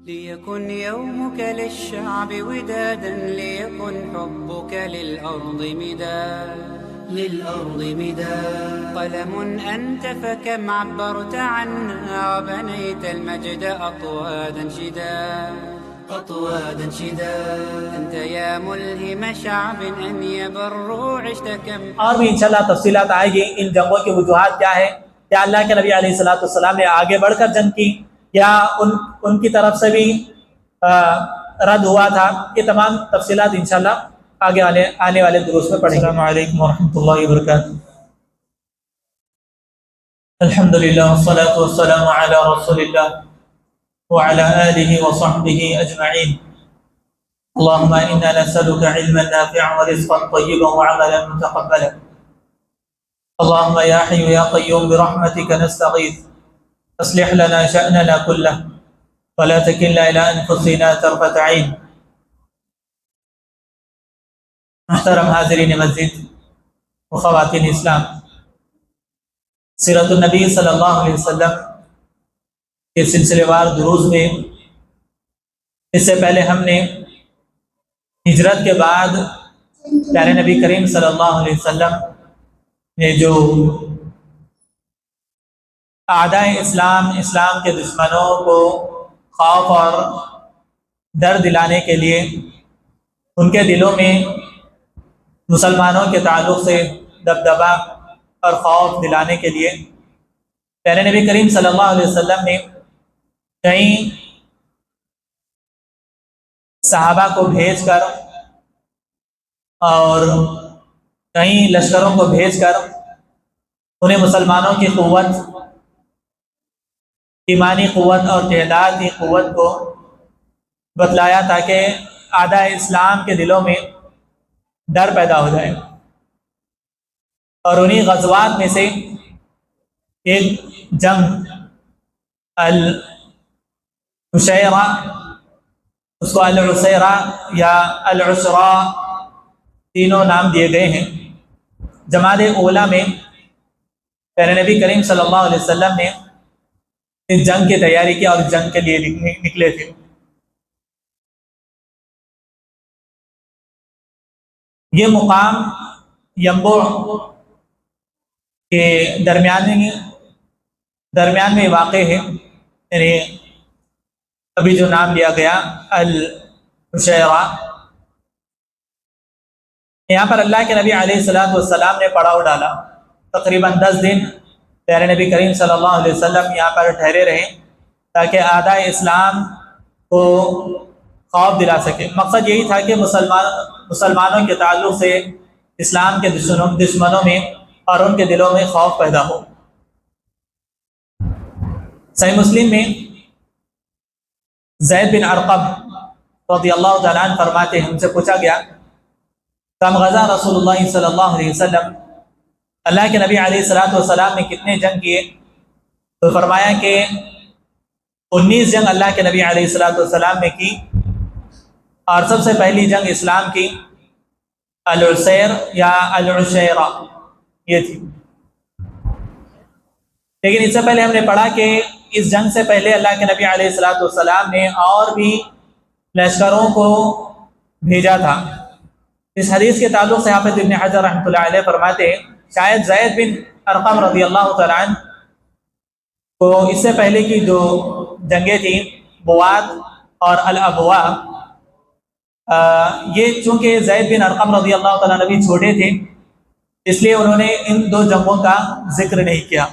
ليكن يومك للشعب ودادا ليكن حبك للأرض مداد قلم أنت فكم عبرت عنا وبنيت المجد أطوادا شدا أنت يا ملهم شعب أن يبروا عشت كم. اور بھی انشاءاللہ تفصیلات آئے گی ان جنگوں کی وجوہات کیا ہے، کیا اللہ کے نبی علیہ الصلوۃ والسلام نے آگے بڑھ کر جنگ کی یا ان کی طرف سے بھی رد ہوا تھا، یہ تمام تفصیلات انشاءاللہ آگے آنے والے دروس میں پڑھیں گے. السلام علیکم ورحمۃ اللہ وبرکاتہ. الحمدللہ والصلاة والسلام علی رسول اللہ وعلى آله وصحبه أجمعين. اللهم إنا نسألك علما نافعا ورزقا طيبا وعملا متقبلا. اللهم يا حي يا قيوم برحمتك نستغيث اصلح لنا شأننا كله ولا تكلنا إلى أنفسنا طرفة عين. محترم حاضرین مسجد و خواتین اسلام، سیرت النبی صلی اللہ علیہ وسلم کے سلسلے وار دروس میں اس سے پہلے ہم نے ہجرت کے بعد پیارے نبی کریم صلی اللہ علیہ وسلم نے جو اعدائے اسلام کے دشمنوں کو خوف اور ڈر دلانے کے لیے ان کے دلوں میں مسلمانوں کے تعلق سے دبدبا اور خوف دلانے کے لیے پیارے نبی کریم صلی اللہ علیہ وسلم نے کئی صحابہ کو بھیج کر اور کئی لشکروں کو بھیج کر انہیں مسلمانوں کی قوت، ایمانی قوت اور تعداد کی قوت کو بتلایا تاکہ اعداء اسلام کے دلوں میں ڈر پیدا ہو جائے. اور انہی غزوات میں سے ایک جنگ العشیرہ، اس کو العسیرہ یا العسرہ تینوں نام دیے گئے ہیں. جمادی اولیٰ میں پیارے نبی کریم صلی اللہ علیہ وسلم نے اس جنگ کی تیاری کی اور جنگ کے لیے نکلے تھے. یہ مقام ینبوع کے درمیان میں واقع ہے، یعنی ابھی جو نام لیا گیا العشیرہ. یہاں پر اللہ کے نبی علیہ الصلوۃ والسلام نے پڑاؤ ڈالا. تقریباً 10 دن پیارے نبی کریم صلی اللہ علیہ وسلم یہاں پر ٹھہرے رہے تاکہ اعداء اسلام کو خوف دلا سکے. مقصد یہی تھا کہ مسلمانوں کے تعلق سے اسلام کے دشمنوں میں اور ان کے دلوں میں خوف پیدا ہو. صحیح مسلم میں زید بن ارقم رضی اللہ تعالیٰ عنہ فرماتے ہیں، ہم سے پوچھا گیا کم غزا رسول اللہ صلی اللہ علیہ وسلم، اللہ کے نبی علیہ الصلوۃ والسلام نے کتنے جنگ کیے؟ تو فرمایا کہ 19 جنگ اللہ کے نبی علیہ الصلوۃ والسلام نے کی، اور سب سے پہلی جنگ اسلام کی العسیر یا العشیرہ یہ تھی. لیکن اس سے پہلے ہم نے پڑھا کہ اس جنگ سے پہلے اللہ کے نبی علیہ الصلوۃ والسلام نے اور بھی لشکروں کو بھیجا تھا. اس حدیث کے تعلق سے حافظ ابن حجر رحمۃ اللہ علیہ فرماتے ہیں شاید زید بن ارقم رضی اللہ تعالیٰ عنہ کو اس سے پہلے کی جو جنگیں تھیں بواد اور الابوا، یہ چونکہ زید بن ارقم رضی اللہ تعالیٰ نبی چھوٹے تھے اس لیے انہوں نے ان 2 جنگوں کا ذکر نہیں کیا.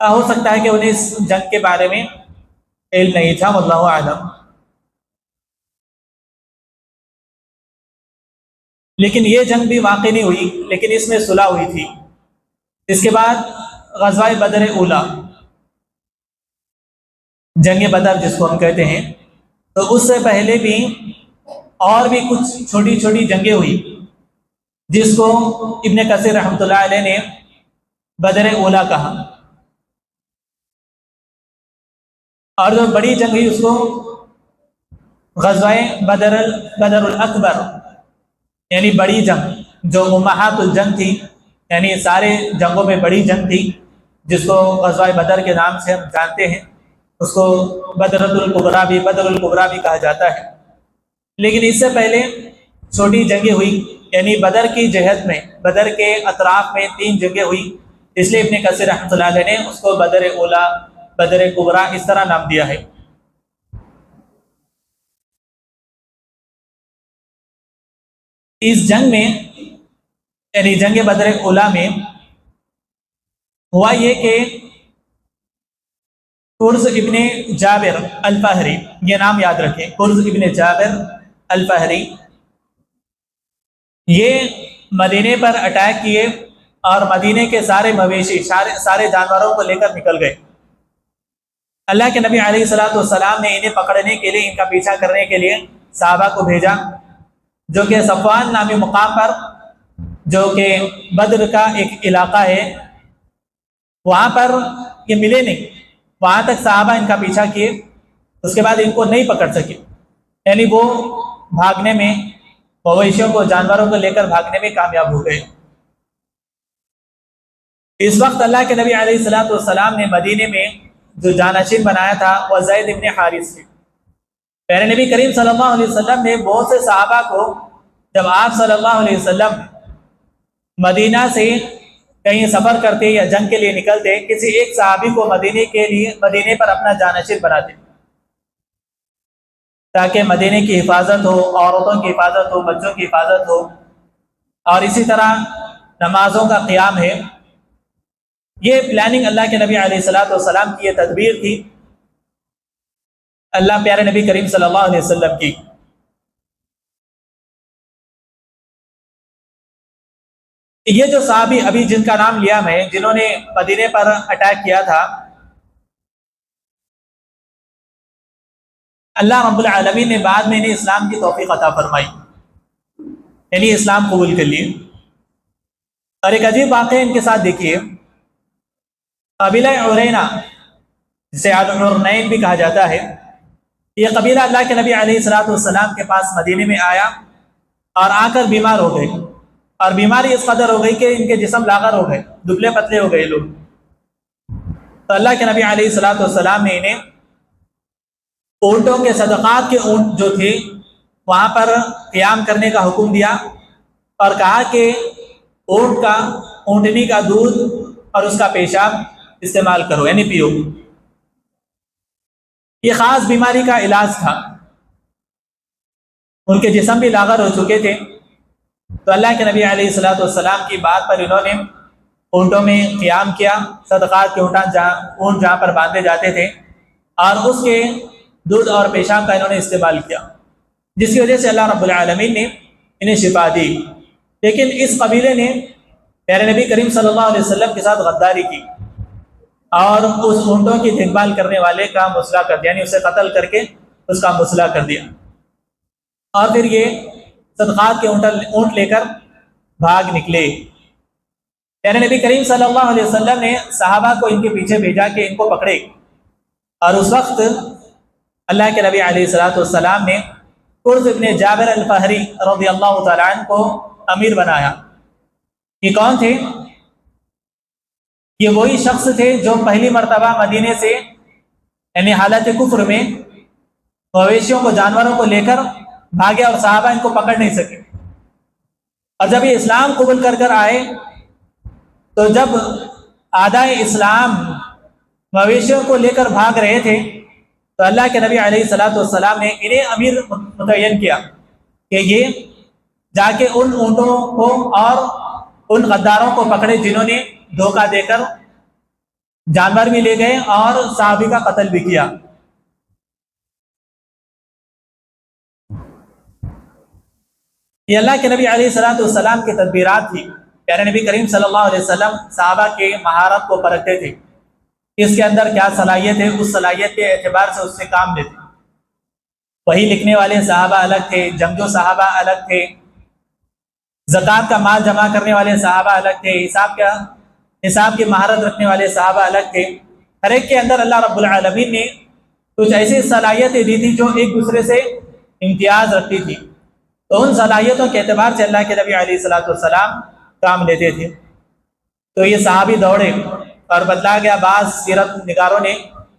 ہو سکتا ہے کہ انہیں اس جنگ کے بارے میں علم نہیں تھا، واللہ اعلم. لیکن یہ جنگ بھی واقع نہیں ہوئی، لیکن اس میں صلح ہوئی تھی. اس کے بعد غزوہ بدر اولیٰ، جنگ بدر جس کو ہم کہتے ہیں، تو اس سے پہلے بھی اور بھی کچھ چھوٹی چھوٹی جنگیں ہوئی جس کو ابن کثیر رحمۃ اللہ علیہ نے بدر اولیٰ کہا. اور جو بڑی جنگ ہوئی اس کو غزوہ بدر الاکبر یعنی بڑی جنگ، جو امہات الجنگ تھی، یعنی سارے جنگوں میں بڑی جنگ تھی جس کو غزوہ بدر کے نام سے ہم جانتے ہیں. اس کو بدر الکبریٰ بھی کہا جاتا ہے۔ لیکن اس سے پہلے چھوٹی جنگیں ہوئی، یعنی بدر کی جہت میں، بدر کے اطراف میں 3 جنگیں ہوئی، اس لیے ابن کثیر رحمۃ اللہ علیہ نے اس کو بدر اولا، بدر کبریٰ اس طرح نام دیا ہے۔ اس جنگ میں، یعنی جنگ بدر اولا میں ہوا یہ کہ قرظ ابن جابر الفہری، یہ نام یاد رکھیں، قرظ ابن جابر الفہری، یہ مدینے پر اٹیک کیے اور مدینے کے سارے مویشی، سارے جانوروں کو لے کر نکل گئے۔ اللہ کے نبی علیہ الصلوۃ والسلام نے انہیں پکڑنے کے لیے، ان کا پیچھا کرنے کے لیے صحابہ کو بھیجا، جو کہ صفوان نامی مقام پر، جو کہ بدر کا ایک علاقہ ہے، وہاں پر یہ ملے نہیں، وہاں تک صحابہ ان کا پیچھا کیے، اس کے بعد ان کو نہیں پکڑ سکے، یعنی وہ بھاگنے میں، مویشیوں کو، جانوروں کو لے کر بھاگنے میں کامیاب ہو گئے۔ اس وقت اللہ کے نبی علیہ الصلوۃ والسلام نے مدینے میں جو جانشین بنایا تھا وہ زید ابن حارث تھے۔ پیارے نبی کریم صلی اللہ علیہ وسلم نے بہت سے صحابہ کو، جب آپ صلی اللہ علیہ وسلم مدینہ سے کہیں سفر کرتے یا جنگ کے لیے نکلتے، کسی ایک صحابی کو مدینے پر اپنا جانشین بناتے، تاکہ مدینے کی حفاظت ہو، عورتوں کی حفاظت ہو، بچوں کی حفاظت ہو، اور اسی طرح نمازوں کا قیام ہے۔ یہ پلاننگ اللہ کے نبی علیہ الصلوۃ والسلام کی یہ تدبیر تھی، اللہ پیارے نبی کریم صلی اللہ علیہ وسلم کی۔ یہ جو صحابی ابھی جن کا نام لیا میں، جنہوں نے مدینے پر اٹیک کیا تھا، اللہ رب العالمین نے بعد میں انہیں اسلام کی توفیق عطا فرمائی، یعنی اسلام قبول کر لیے۔ اور ایک عجیب واقعہ ان کے ساتھ دیکھیے، قبیلہ عرینہ، جسے العرنین بھی کہا جاتا ہے، یہ قبیلہ اللہ کے نبی علیہ الصلوۃ والسلام کے پاس مدینے میں آیا اور آ کر بیمار ہو گئے، اور بیماری اس قدر ہو گئی کہ ان کے جسم لاغر ہو گئے، دبلے پتلے ہو گئے لوگ۔ تو اللہ کے نبی علیہ الصلوۃ والسلام نے انہیں اونٹوں کے صدقات کے اونٹ جو تھے وہاں پر قیام کرنے کا حکم دیا، اور کہا کہ اونٹنی کا دودھ اور اس کا پیشاب استعمال کرو، یعنی پیو۔ یہ خاص بیماری کا علاج تھا، ان کے جسم بھی لاغر ہو چکے تھے۔ تو اللہ کے نبی علیہ الصلوۃ والسلام کی بات پر انہوں نے اونٹوں میں قیام کیا، صدقات کے اونٹ جہاں پر باندھے جاتے تھے، اور اس کے دودھ اور پیشاب کا انہوں نے استعمال کیا، جس کی وجہ سے اللہ رب العالمین نے انہیں شفا دی۔ لیکن اس قبیلے نے پیارے نبی کریم صلی اللہ علیہ وسلم کے ساتھ غداری کی، اور اس اونٹوں کی دیکھ بھال کرنے والے کا مسئلہ کر دیا، یعنی اسے قتل کر کے اس کا مسئلہ کر دیا، اور پھر یہ صدقات کے اونٹ لے کر بھاگ نکلے۔ پیارے نبی کریم صلی اللہ علیہ وسلم نے صحابہ کو ان کے پیچھے بھیجا کہ ان کو پکڑے، اور اس وقت اللہ کے نبی علیہ الصلوۃ والسلام نے قرظ ابن جابر الفہری رضی اللہ تعالیٰ عنہ کو امیر بنایا۔ یہ کون تھے؟ یہ وہی شخص تھے جو پہلی مرتبہ مدینے سے، یعنی حالت کفر میں، مویشیوں کو، جانوروں کو لے کر بھاگے اور صحابہ ان کو پکڑ نہیں سکے۔ اور جب یہ اسلام قبول کر کر آئے، تو جب اعدائے اسلام مویشیوں کو لے کر بھاگ رہے تھے، تو اللہ کے نبی علیہ الصلوۃ والسلام نے انہیں امیر متعین کیا کہ یہ جا کے ان اونٹوں کو اور ان غداروں کو پکڑے جنہوں نے دھوکہ دے کر جانور بھی لے گئے اور صحابی کا قتل بھی کیا۔ یہ اللہ کے نبی علیہ الصلوۃ والسلام کی تدبیرات تھی۔ پیارے نبی کریم صلی اللہ علیہ وسلم صحابہ کے مہارت کو پرکھتے تھے، اس کے اندر کیا صلاحیت ہے، اس صلاحیت کے اعتبار سے اس سے کام لیتے۔ وہی لکھنے والے صحابہ الگ تھے، جنگجو صحابہ الگ تھے، زکوٰۃ کا مال جمع کرنے والے صحابہ الگ تھے، حساب کی مہارت رکھنے والے صحابہ الگ تھے۔ ہر ایک کے اندر اللہ رب العالمین نے کچھ ایسی صلاحیتیں دی تھی جو ایک دوسرے سے امتیاز رکھتی تھی، تو ان صلاحیتوں کے اعتبار سے اللہ کے نبی علیہ الصلوۃ والسلام کام لیتے تھے۔ تو یہ صحابی دوڑے اور بتلا گیا، بعض سیرت نگاروں نے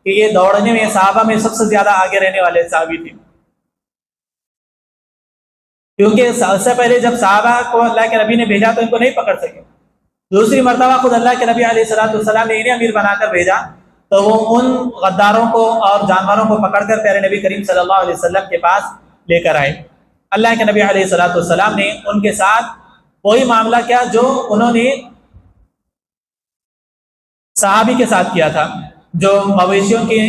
کہ یہ دوڑنے میں صحابہ میں سب سے زیادہ آگے رہنے والے صحابی تھے، کیونکہ سب سے پہلے جب صحابہ کو اللہ کے نبی نے بھیجا تو ان کو نہیں پکڑ سکے، دوسری مرتبہ خود اللہ کے نبی علیہ السلام نے انہیں امیر بنا کر بھیجا تو وہ ان غداروں کو اور جانوروں کو پکڑ کر پیارے نبی کریم صلی اللہ علیہ وسلم کے پاس لے کر آئے۔ اللہ کے نبی علیہ السلام نے ان کے ساتھ وہی معاملہ کیا جو انہوں نے صحابی کے ساتھ کیا تھا، جو مویشیوں کی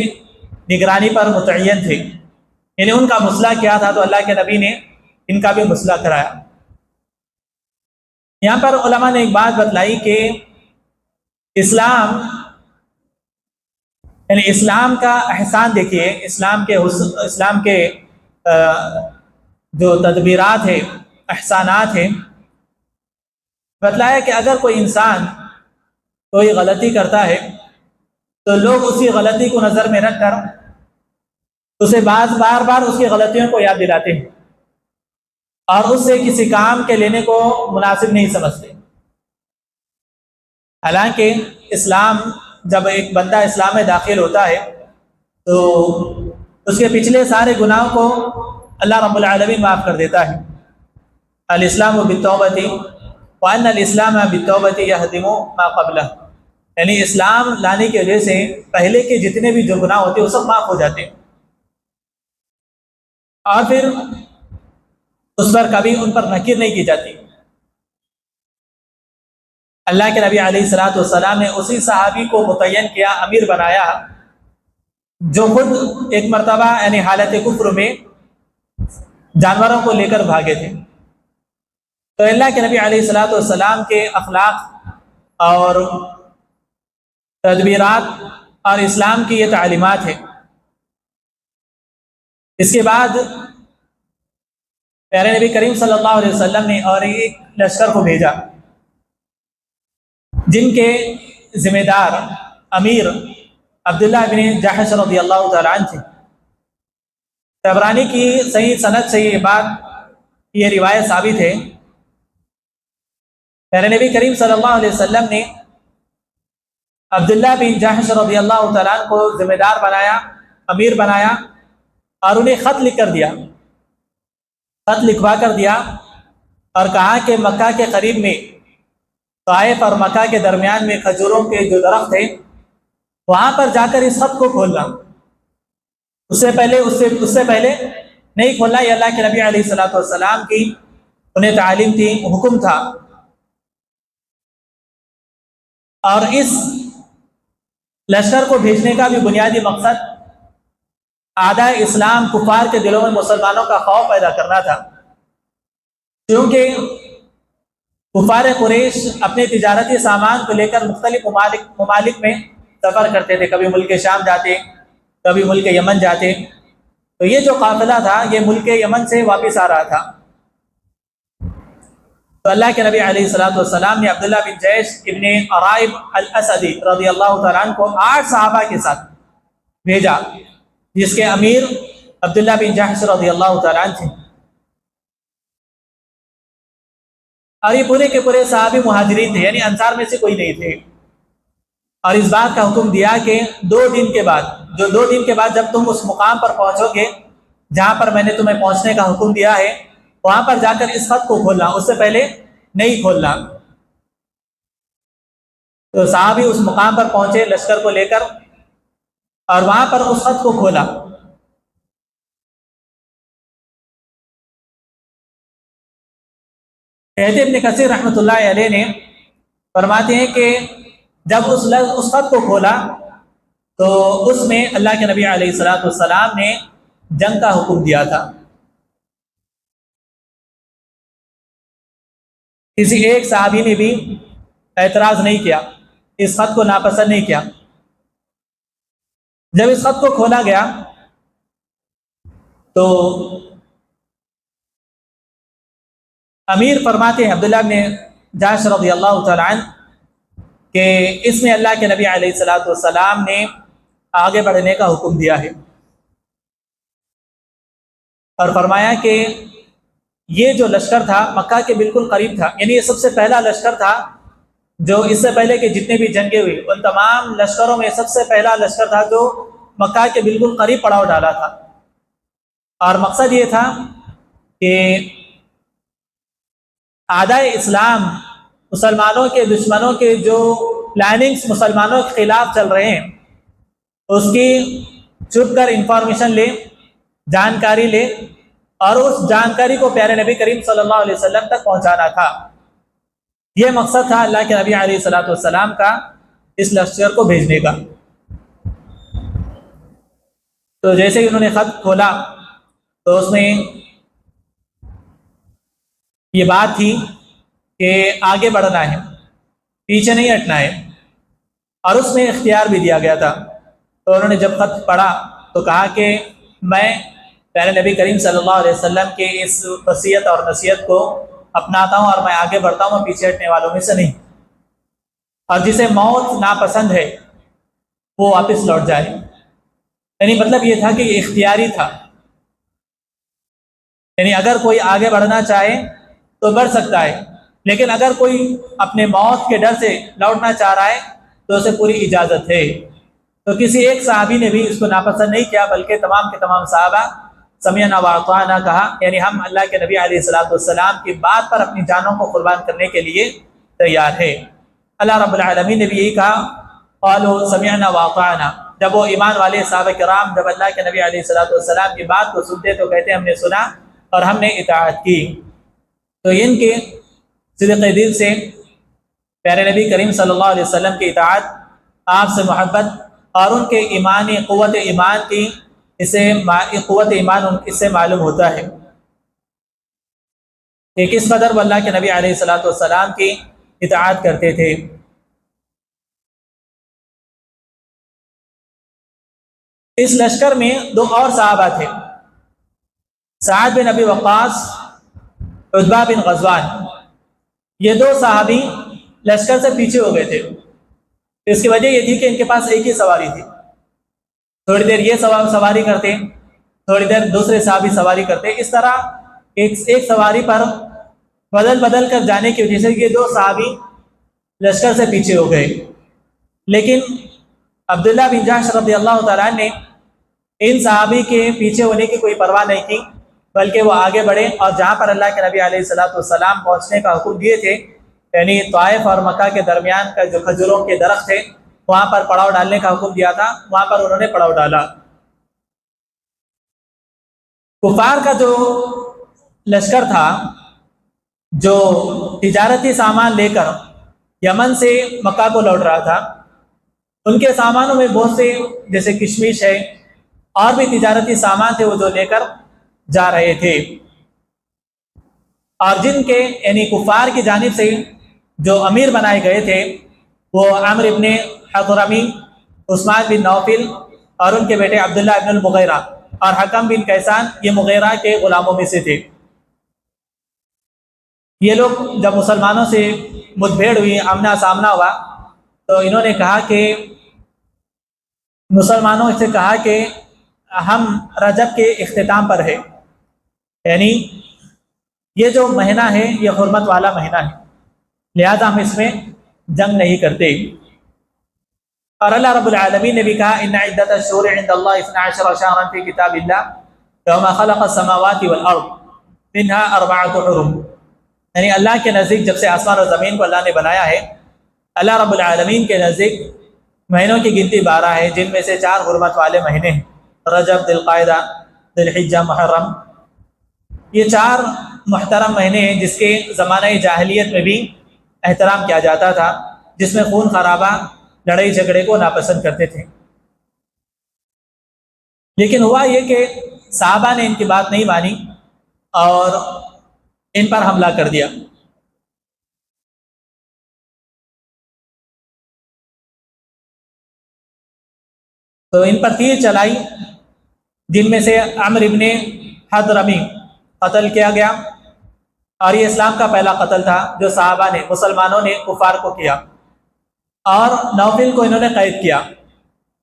نگرانی پر متعین تھے، یعنی ان کا مسئلہ کیا تھا تو اللہ کے نبی نے ان کا بھی مسئلہ کرایا۔ یہاں پر علماء نے ایک بات بتلائی کہ اسلام، یعنی اسلام کا احسان دیکھیے، اسلام کے جو تدبیرات ہیں، احسانات ہیں، بتلایا کہ اگر کوئی انسان کوئی غلطی کرتا ہے تو لوگ اسی غلطی کو نظر میں رکھ کر اسے بار بار اس کی غلطیوں کو یاد دلاتے ہیں اور اس سے کسی کام کے لینے کو مناسب نہیں سمجھتے۔ حالانکہ اسلام، جب ایک بندہ اسلام میں داخل ہوتا ہے تو اس کے پچھلے سارے گناہوں کو اللہ رب العالمین معاف کر دیتا ہے۔ الاسلام بالتوبۃ وان الاسلام بالتوبۃ یہدم ما قبلہ، یعنی اسلام لانے کی وجہ سے پہلے کے جتنے بھی جو گناہ ہوتے ہیں وہ سب معاف ہو جاتے ہیں، اور پھر اس پر کبھی ان پر نکیر نہیں کی جاتی۔ اللہ کے نبی علیہ السلام نے اسی صحابی کو متعین کیا، امیر بنایا، جو خود ایک مرتبہ یعنی حالت کفر میں جانوروں کو لے کر بھاگے تھے۔ تو اللہ کے نبی علیہ السلام کے اخلاق اور تدبیرات اور اسلام کی یہ تعلیمات ہیں۔ اس کے بعد پیارے نبی کریم صلی اللہ علیہ وسلم نے اور ایک لشکر کو بھیجا جن کے ذمہ دار امیر عبداللہ بن جحش رضی اللہ تعالیٰ عنہ تھے۔ طبرانی کی صحیح سند سے یہ روایت ثابت ہے، پیارے نبی کریم صلی اللہ علیہ وسلم نے عبداللہ بن جحش رضی اللہ تعالیٰ عنہ کو ذمہ دار بنایا، امیر بنایا، اور انہیں خط لکھ کر دیا، خط لکھوا کر دیا اور کہا کہ مکہ کے قریب میں، طائف اور مکہ کے درمیان میں کھجوروں کے جو درخت ہیں وہاں پر جا کر اس خط کو کھولنا، اس سے پہلے نہیں کھولنا۔ یہ اللہ کے نبی علیہ السلام کی انہیں تعلیم تھی، حکم تھا۔ اور اس لشکر کو بھیجنے کا بھی بنیادی مقصد اعداء اسلام کفار کے دلوں میں مسلمانوں کا خوف پیدا کرنا تھا، کیونکہ کفار قریش اپنے تجارتی سامان کو لے کر مختلف ممالک میں سفر کرتے تھے، کبھی ملک شام جاتے، کبھی ملک یمن جاتے، تو یہ جو قافلہ تھا یہ ملک یمن سے واپس آ رہا تھا۔ تو اللہ کے نبی علیہ السلام نے عبداللہ بن جیش ابن عرائب الاسدی رضی اللہ تعالیٰ عنہ کو 8 صحابہ کے ساتھ بھیجا، جس کے امیر عبداللہ بن جحش رضی اللہ تعالیٰ عنہ تھے، اور یہ پورے کے پورے صحابی مہاجرین تھے، یعنی انصار میں سے کوئی نہیں تھے۔ اور اس بات کا حکم دیا کہ 2 دن کے بعد جب تم اس مقام پر پہنچو گے جہاں پر میں نے تمہیں پہنچنے کا حکم دیا ہے، وہاں پر جا کر اس خط کو کھولنا، اس سے پہلے نہیں کھولنا۔ تو صحابی اس مقام پر پہنچے لشکر کو لے کر، اور وہاں پر اس خط کو کھولا۔ کہتے ابن کثیر رحمۃ اللہ علیہ نے فرماتے ہیں کہ جب اس خط کو کھولا تو اس میں اللہ کے نبی علیہ السلام نے جنگ کا حکم دیا تھا۔ کسی ایک صحابی نے بھی اعتراض نہیں کیا، اس خط کو ناپسند نہیں کیا۔ جب اس خط کو کھولا گیا تو امیر فرماتے ہیں عبداللہ بن جحش رضی اللہ تعالیٰ عنہ کہ اس میں اللہ کے نبی علیہ السلام نے آگے بڑھنے کا حکم دیا ہے، اور فرمایا کہ یہ جو لشکر تھا مکہ کے بالکل قریب تھا، یعنی یہ سب سے پہلا لشکر تھا جو اس سے پہلے کہ جتنے بھی جنگیں ہوئی ان تمام لشکروں میں سب سے پہلا لشکر تھا جو مکہ کے بالکل قریب پڑاؤ ڈالا تھا، اور مقصد یہ تھا کہ اعدائے اسلام، مسلمانوں کے دشمنوں کے جو پلاننگز مسلمانوں کے خلاف چل رہے ہیں اس کی چھپ کر انفارمیشن لے، جانکاری لے، اور اس جانکاری کو پیارے نبی کریم صلی اللہ علیہ وسلم تک پہنچانا تھا۔ یہ مقصد تھا اللہ کے نبی علیہ السلام کا اس لشکر کو بھیجنے کا۔ تو جیسے ہی انہوں نے خط کھولا تو اس میں یہ بات تھی کہ آگے بڑھنا ہے، پیچھے نہیں ہٹنا ہے، اور اس میں اختیار بھی دیا گیا تھا۔ تو انہوں نے جب خط پڑھا تو کہا کہ میں پیارے نبی کریم صلی اللہ علیہ وسلم کے اس وصیت اور نصیحت کو اپناتا ہوں، اور میں آگے بڑھتا ہوں، میں پیچھے ہٹنے والوں میں سے نہیں، اور جسے موت ناپسند ہے وہ واپس لوٹ جائے۔ یعنی مطلب یہ تھا کہ یہ اختیاری تھا، یعنی اگر کوئی آگے بڑھنا چاہے تو بڑھ سکتا ہے، لیکن اگر کوئی اپنے موت کے ڈر سے لوٹنا چاہ رہا ہے تو اسے پوری اجازت ہے۔ تو کسی ایک صحابی نے بھی اس کو ناپسند نہیں کیا، بلکہ تمام کے تمام صحابہ سمعنا واطعنا کہا، یعنی ہم اللہ کے نبی علیہ السلام کی بات پر اپنی جانوں کو قربان کرنے کے لیے تیار ہے۔ اللہ رب العالمین نے بھی یہی کہا، قالوا سمعنا واطعنا۔ جب وہ ایمان والے صحابہ کرام جب اللہ کے نبی علیہ السلام کی بات کو سنتے تو کہتے ہم نے سنا اور ہم نے اطاعت کی۔ تو ان کے صدق دل سے پیارے نبی کریم صلی اللہ علیہ وسلم کی اطاعت، آپ سے محبت، اور ان کے ایمانی قوت ایمان کی قوت ایمان اس سے معلوم ہوتا ہے کہ کس قدر وہ اللہ کے نبی علیہ السلام کی اطاعت کرتے تھے۔ اس لشکر میں دو اور صحابہ تھے، سعد بن ابی وقاص، عتبہ بن غزوان۔ یہ دو صحابی لشکر سے پیچھے ہو گئے تھے۔ اس کی وجہ یہ تھی کہ ان کے پاس ایک ہی سواری تھی، تھوڑی دیر یہ سواری کرتے، تھوڑی دیر دوسرے صحابی سواری کرتے، اس طرح ایک سواری پر بدل کر جانے کی وجہ سے یہ دو صحابی لشکر سے پیچھے ہو گئے۔ لیکن عبداللہ بن جحش رضی اللہ تعالیٰ نے ان صحابی کے پیچھے ہونے کی کوئی پرواہ نہیں کی، بلکہ وہ آگے بڑھے، اور جہاں پر اللہ کے نبی علیہ السلام پہنچنے کا حکم دیے تھے، یعنی طائف اور مکہ کے درمیان کا جو کھجوروں کے درخت تھے وہاں پر پڑاؤ ڈالنے کا حکم دیا تھا، وہاں پر انہوں نے پڑاؤ ڈالا۔ کفار کا جو لشکر تھا جو تجارتی سامان لے کر یمن سے مکہ کو لوٹ رہا تھا، ان کے سامانوں میں بہت سے جیسے کشمش ہے اور بھی تجارتی سامان تھے وہ جو لے کر جا رہے تھے، اور جن کے یعنی کفار کی جانب سے جو امیر بنائے گئے تھے وہ عمرو ابن حضرمی، عثمان بن نوفل اور ان کے بیٹے عبداللہ ابن المغیرہ اور حکم بن کیسان، یہ مغیرہ کے غلاموں میں سے تھے۔ یہ لوگ جب مسلمانوں سے مد بھیڑ ہوئی، آمنا سامنا ہوا، تو انہوں نے کہا کہ مسلمانوں سے کہا کہ ہم رجب کے اختتام پر ہے، یعنی یہ جو مہینہ ہے یہ حرمت والا مہینہ ہے، لہذا ہم اس میں جنگ نہیں کرتے۔ اور اللہ رب العالمین نے بھی کہا ان عدت الشہور عند اللہ 12 شہرا فی کتاب اللہ یوم خلق السماوات والارض منها 4 حرم، یعنی اللہ کے نزدیک جب سے آسمان اور زمین کو اللہ نے بنایا ہے، اللہ رب العالمین کے نزدیک مہینوں کی گنتی 12 ہے، جن میں سے 4 حرمت والے مہینے ہیں، رجب، ذی القعدہ، ذی الحجہ، محرم۔ یہ 4 محترم مہینے ہیں جس کے زمانہ جاہلیت میں بھی احترام کیا جاتا تھا، جس میں خون خرابہ، لڑائی جھگڑے کو ناپسند کرتے تھے۔ لیکن ہوا یہ کہ صحابہ نے ان کی بات نہیں مانی اور ان پر حملہ کر دیا۔ تو ان پر تیر چلائی، جن میں سے عمرو ابن حضرمی قتل کیا گیا، اور یہ اسلام کا پہلا قتل تھا جو صحابہ نے، مسلمانوں نے کفار کو کیا، اور نوفل کو انہوں نے قید کیا۔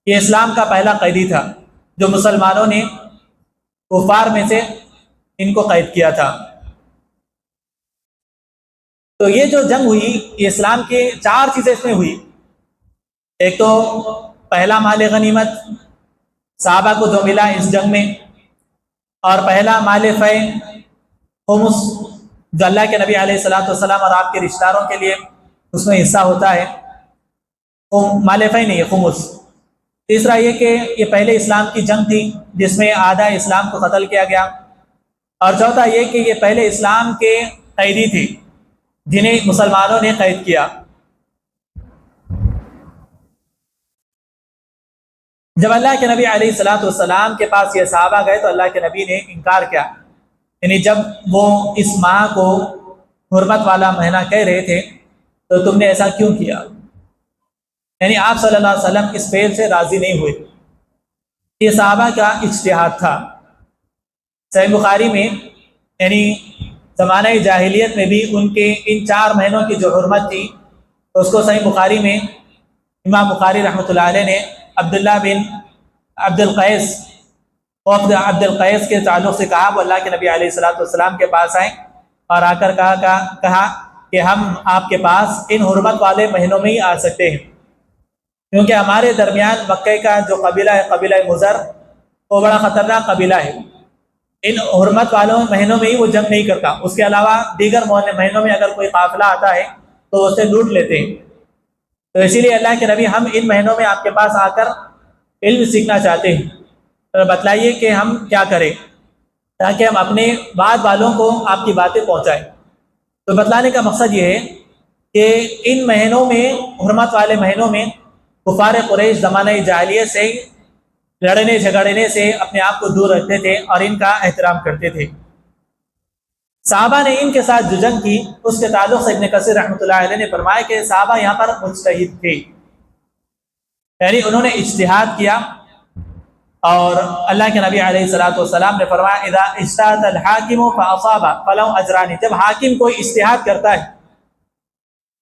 یہ اسلام کا پہلا قیدی تھا جو مسلمانوں نے کفار میں سے ان کو قید کیا تھا۔ تو یہ جو جنگ ہوئی، یہ اسلام کے 4 چیزیں اس میں ہوئی۔ ایک تو پہلا مال غنیمت، صحابہ کو جو ملا اس جنگ میں، اور پہلا مال فے خمس جو اللہ کے نبی علیہ الصلوۃ والسلام اور آپ کے رشتہ داروں کے لیے اس میں حصہ ہوتا ہے، مال فے نہیں ہے، خمس۔ تیسرا یہ کہ یہ پہلے اسلام کی جنگ تھی جس میں آدھا اسلام کو قتل کیا گیا، اور چوتھا یہ کہ یہ پہلے اسلام کے قیدی تھے جنہیں مسلمانوں نے قید کیا۔ جب اللہ کے نبی علیہ الصلوۃ والسلام کے پاس یہ صحابہ گئے تو اللہ کے نبی نے انکار کیا، یعنی جب وہ اس ماہ کو حرمت والا مہینہ کہہ رہے تھے تو تم نے ایسا کیوں کیا؟ یعنی آپ صلی اللہ علیہ وسلم اس فعل سے راضی نہیں ہوئے۔ یہ صحابہ کا اجتہاد تھا۔ صحیح بخاری میں یعنی زمانہ جاہلیت میں بھی ان کے ان 4 مہینوں کی جو حرمت تھی اس کو صحیح بخاری میں امام بخاری رحمۃ اللہ علیہ نے عبداللہ بن عبد القیس کے تعلق سے کہا، وہ اللہ کے نبی علیہ الصلوۃ والسلام کے پاس آئے اور آ کر کہا کہ ہم آپ کے پاس ان حرمت والے مہینوں میں ہی آ سکتے ہیں، کیونکہ ہمارے درمیان مکہ کا جو قبیلہ ہے، قبیلہ مضر، وہ بڑا خطرناک قبیلہ ہے، ان حرمت والوں مہینوں میں ہی وہ جنگ نہیں کرتا، اس کے علاوہ دیگر مہینوں میں اگر کوئی قافلہ آتا ہے تو اسے لوٹ لیتے ہیں، تو اسی لیے اللہ کے نبی ہم ان مہینوں میں آپ کے پاس آ کر علم سیکھنا چاہتے ہیں، تو بتلائیے کہ ہم کیا کریں تاکہ ہم اپنے بعد والوں کو آپ کی باتیں پہنچائیں۔ تو بتلانے کا مقصد یہ ہے کہ ان مہینوں میں، حرمت والے مہینوں میں، کفار قریش زمانہ جاہلیت سے لڑنے جھگڑنے سے اپنے آپ کو دور رکھتے تھے اور ان کا احترام کرتے تھے۔ صحابہ نے ان کے ساتھ جو جنگ کی اس کے تعلق سے ابن کثیر رحمۃ اللہ علیہ نے فرمایا کہ صحابہ یہاں پر مجتہد تھے، یعنی انہوں نے اجتہاد کیا، اور اللہ کے نبی علیہ الصلوۃ والسلام نے فرمایا اذا اجتہد الحاکم فاصاب فله اجران، جب حاکم کوئی اجتہاد کرتا ہے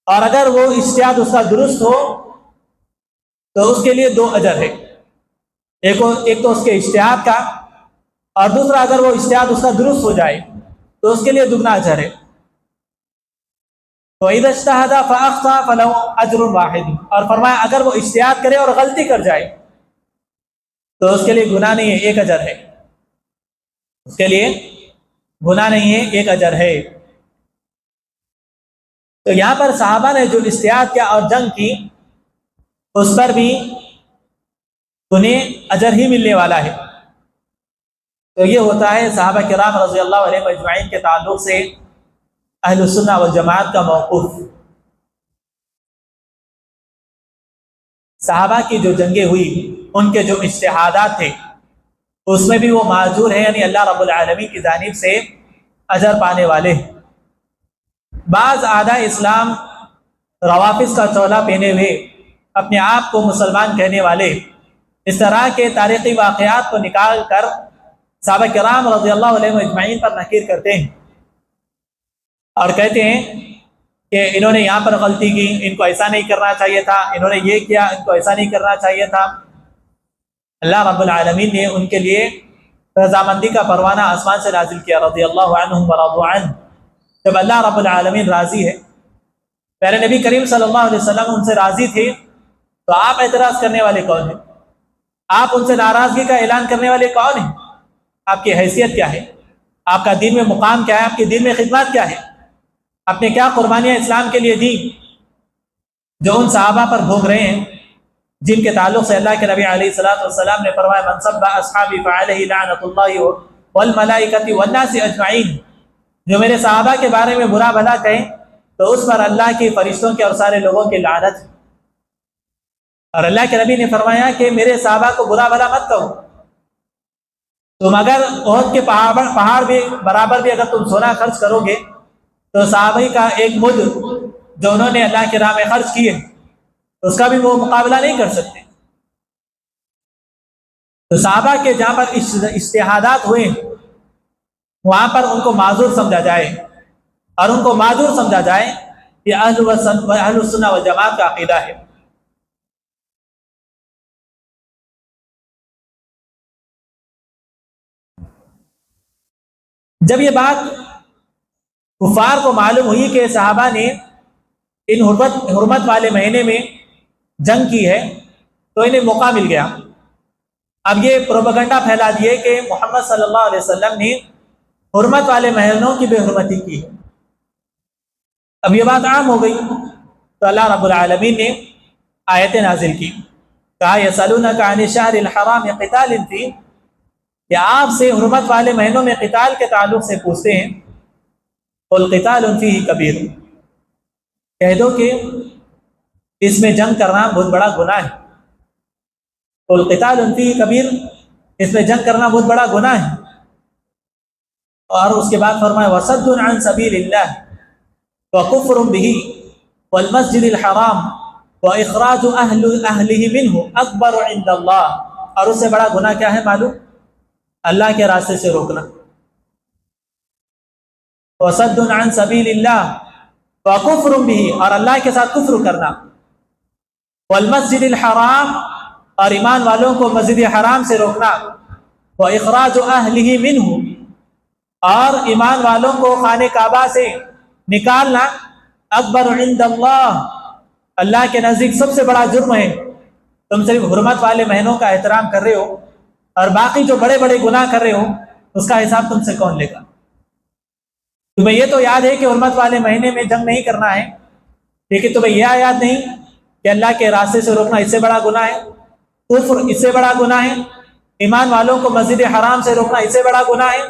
اور اگر وہ اجتہاد اس کا درست ہو تو اس کے لیے 2 اجر ہے، ایک تو اس کے اجتہاد کا، اور دوسرا اگر وہ اجتہاد اس کا درست ہو جائے تو اس کے لیے 2 اجر ہے۔ تو اذا اجتہد فاخطا فله اجر واحد، اور فرمایا اگر وہ اجتہاد کرے اور غلطی کر جائے تو اس کے لیے گناہ نہیں ہے، 1 اجر ہے، اس کے لیے گناہ نہیں ہے، 1 اجر ہے۔ تو یہاں پر صحابہ نے جو اجتہاد کیا اور جنگ کی اس پر بھی انہیں اجر ہی ملنے والا ہے۔ تو یہ ہوتا ہے صحابہ کرام رضی اللہ علیہ اجمعین کے تعلق سے اہل السنہ والجماعت کا موقف۔ صحابہ کی جو جنگیں ہوئی ان کے جو اجتہادات تھے اس میں بھی وہ معذور ہیں، یعنی اللہ رب العالمین کی جانب سے اجر پانے والے ہیں۔ بعض اعداء اسلام روافض کا چولا پہنے ہوئے اپنے آپ کو مسلمان کہنے والے اس طرح کے تاریخی واقعات کو نکال کر صحابہ کرام رضی اللہ علیہ اجمعین پر نکیر کرتے ہیں اور کہتے ہیں کہ انہوں نے یہاں پر غلطی کی، ان کو ایسا نہیں کرنا چاہیے تھا، انہوں نے یہ کیا، ان کو ایسا نہیں کرنا چاہیے تھا۔ اللہ رب العالمین نے ان کے لیے رضامندی کا پروانہ آسمان سے نازل کیا، رضی اللہ عنہم ورضوا عنہ۔ جب اللہ رب العالمین راضی ہے، پیارے نبی کریم صلی اللہ علیہ وسلم ان سے راضی تھے، تو آپ اعتراض کرنے والے کون ہیں؟ آپ ان سے ناراضگی کا اعلان کرنے والے کون ہیں؟ آپ کی حیثیت کیا ہے؟ آپ کا دین میں مقام کیا ہے؟ آپ کی دین میں خدمات کیا ہے؟ آپ نے کیا قربانیاں اسلام کے لیے دی جو ان صحابہ پر بھوگ رہے ہیں، جن کے تعلق سے اللہ کے نبی علیہ الصلوۃ والسلام نے فرمایا من سب اصحابی فعلیہ لعنۃ اللہ والملائکۃ والناس اجمعین، جو میرے صحابہ کے بارے میں برا بھلا کہیں تو اس پر اللہ کی، فرشتوں کے اور سارے لوگوں کی لعنت۔ اور اللہ کے نبی نے فرمایا کہ میرے صحابہ کو برا بھلا مت کہو، تم اگر احد کے پہاڑ بھی برابر بھی اگر تم سونا خرچ کرو گے تو صحابہ کا ایک مد جو انہوں نے اللہ کے راہ میں خرچ کیے اس کا بھی وہ مقابلہ نہیں کر سکتے۔ تو صحابہ کے جہاں پر اجتہادات ہوئے وہاں پر ان کو معذور سمجھا جائے، اور ان کو معذور سمجھا جائے یہ اہل السنہ والجماعت کا عقیدہ ہے۔ جب یہ بات کفار کو معلوم ہوئی کہ صحابہ نے ان حرمت والے مہینے میں جنگ کی ہے تو انہیں موقع مل گیا۔ اب یہ پروپیگنڈا پھیلا دیے کہ محمد صلی اللہ علیہ وسلم نے حرمت والے مہینوں کی بے حرمتی کی ہے۔ اب یہ بات عام ہو گئی تو اللہ رب العالمین نے آیت نازل کی، کہا یسألونک عن الشہر الحرام قتال فیہ، یا آپ سے حرمت والے مہینوں میں قتال کے تعلق سے پوچھتے ہیں، قل قتال فیہ کبیر، کہہ دو کہ اس میں جنگ کرنا بہت بڑا گناہ ہے۔ قل قتال فیہ کبیر، اس میں جنگ کرنا بہت بڑا گناہ ہے۔ اور اس کے بعد فرمایا وصد عن سبیل اللہ وکفر بہ والمسجد الحرام واخراج اہلہ منہ اکبر عند اللہ، اور اس سے بڑا گناہ کیا ہے معلوم؟ اللہ کے راستے سے روکنا۔ وصد عن سبیل اللہ وکفر بہ، اور اللہ کے ساتھ کفر کرنا، والمسجد الحرام، اور ایمان والوں کو مسجد حرام سے روکنا، واخراج اہلہ منہ، اور ایمان والوں کو خانہ کعبہ سے نکالنا، اکبر عند اللہ، اللہ کے نزدیک سب سے بڑا جرم ہے۔ تم صرف حرمت والے مہینوں کا احترام کر رہے ہو اور باقی جو بڑے بڑے گناہ کر رہے ہو اس کا حساب تم سے کون لے گا؟ تمہیں یہ تو یاد ہے کہ حرمت والے مہینے میں جنگ نہیں کرنا ہے، لیکن تمہیں یہ یاد نہیں کہ اللہ کے راستے سے روکنا اس سے بڑا گناہ ہے، کفر اس سے بڑا گناہ ہے، ایمان والوں کو مسجد حرام سے روکنا اس سے بڑا گناہ ہے،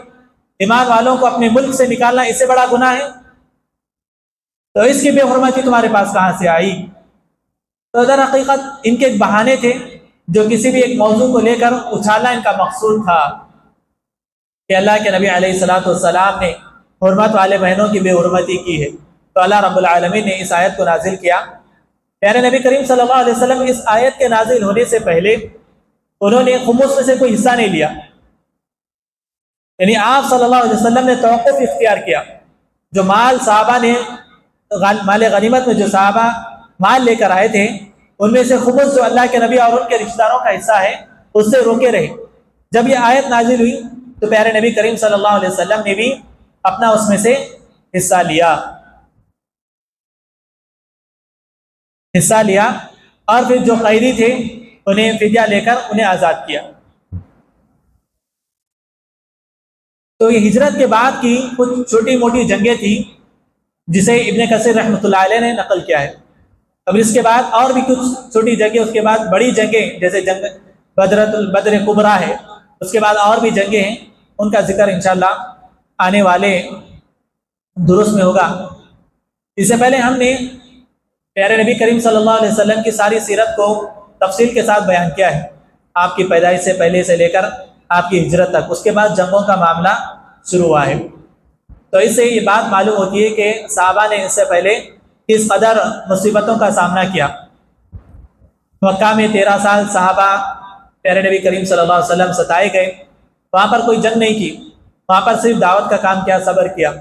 ایمان والوں کو اپنے ملک سے نکالنا اس سے بڑا گناہ ہے، تو اس کی بے حرمتی تمہارے پاس کہاں سے آئی؟ تو در حقیقت ان کے بہانے تھے جو کسی بھی ایک موضوع کو لے کر اچھالنا ان کا مقصود تھا کہ اللہ کے نبی علیہ السلام نے حرمت والے مہینوں کی بے حرمتی کی ہے۔ تو اللہ رب العالمین نے اس آیت کو نازل کیا۔ پیارے نبی کریم صلی اللہ علیہ وسلم اس آیت کے نازل ہونے سے پہلے انہوں نے خمس میں سے کوئی حصہ نہیں لیا، یعنی آپ صلی اللہ علیہ وسلم نے توقف اختیار کیا۔ جو مال صحابہ نے مال غنیمت میں جو صحابہ مال لے کر آئے تھے ان میں سے خمس جو اللہ کے نبی اور ان کے رشتہ داروں کا حصہ ہے اس سے روکے رہے۔ جب یہ آیت نازل ہوئی تو پیارے نبی کریم صلی اللہ علیہ وسلم نے بھی اپنا اس میں سے حصہ لیا اور پھر جو قیدی تھے انہیں فدیہ لے کر انہیں آزاد کیا۔ تو یہ ہجرت کے بعد کی کچھ چھوٹی موٹی جنگیں تھیں جسے ابن کثیر رحمۃ اللہ علیہ نے نقل کیا ہے۔ اب اس کے بعد اور بھی کچھ چھوٹی جنگیں، اس کے بعد بڑی جنگیں جیسے جنگ بدر کبریٰ ہے، اس کے بعد اور بھی جنگیں ہیں، ان کا ذکر انشاءاللہ آنے والے دروس میں ہوگا۔ اس سے پہلے ہم نے پیارے نبی کریم صلی اللہ علیہ وسلم کی ساری سیرت کو تفصیل کے ساتھ بیان کیا ہے، آپ کی پیدائش سے پہلے سے لے کر آپ کی ہجرت تک، اس کے بعد جنگوں کا معاملہ شروع ہوا ہے۔ تو اس سے یہ بات معلوم ہوتی ہے کہ صحابہ نے اس سے پہلے کس قدر مصیبتوں کا سامنا کیا۔ مکہ میں 13 سال صحابہ پیارے نبی کریم صلی اللہ علیہ وسلم ستائے گئے، وہاں پر کوئی جنگ نہیں کی، وہاں پر صرف دعوت کا کام کیا، صبر کیا۔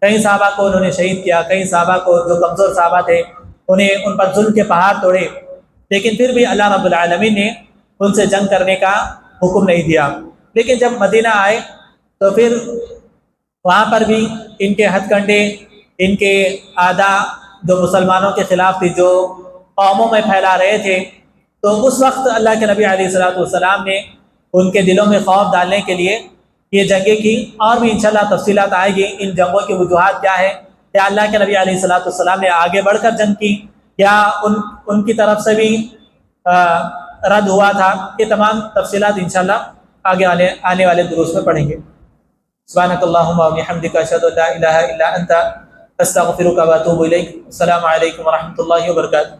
کئی صحابہ کو انہوں نے شہید کیا، کئی صحابہ کو جو کمزور صحابہ تھے انہیں ان پر ظلم کے پہاڑ توڑے، لیکن پھر بھی اللہ رب العالمین نے ان سے جنگ کرنے کا حکم نہیں دیا۔ لیکن جب مدینہ آئے تو پھر وہاں پر بھی ان کے ہتھ کنڈے، ان کے عادات جو مسلمانوں کے خلاف تھی، جو قوموں میں پھیلا رہے تھے، تو اس وقت اللہ کے نبی علیہ السلام نے ان کے دلوں میں خوف ڈالنے کے لیے یہ جنگیں کی، اور بھی انشاءاللہ تفصیلات آئے گی ان جنگوں کی وجوہات کیا ہے، کیا اللہ کے نبی علیہ السلام نے آگے بڑھ کر جنگ کی یا ان کی طرف سے بھی رد ہوا تھا، یہ تمام تفصیلات انشاءاللہ آگے آنے والے دروس میں پڑھیں گے۔ سبحانک اللہم و بحمدک اشہد ان لا الہ الا انت استغفرک و اتوب الیک۔ السلام علیکم ورحمۃ اللہ وبرکاتہ۔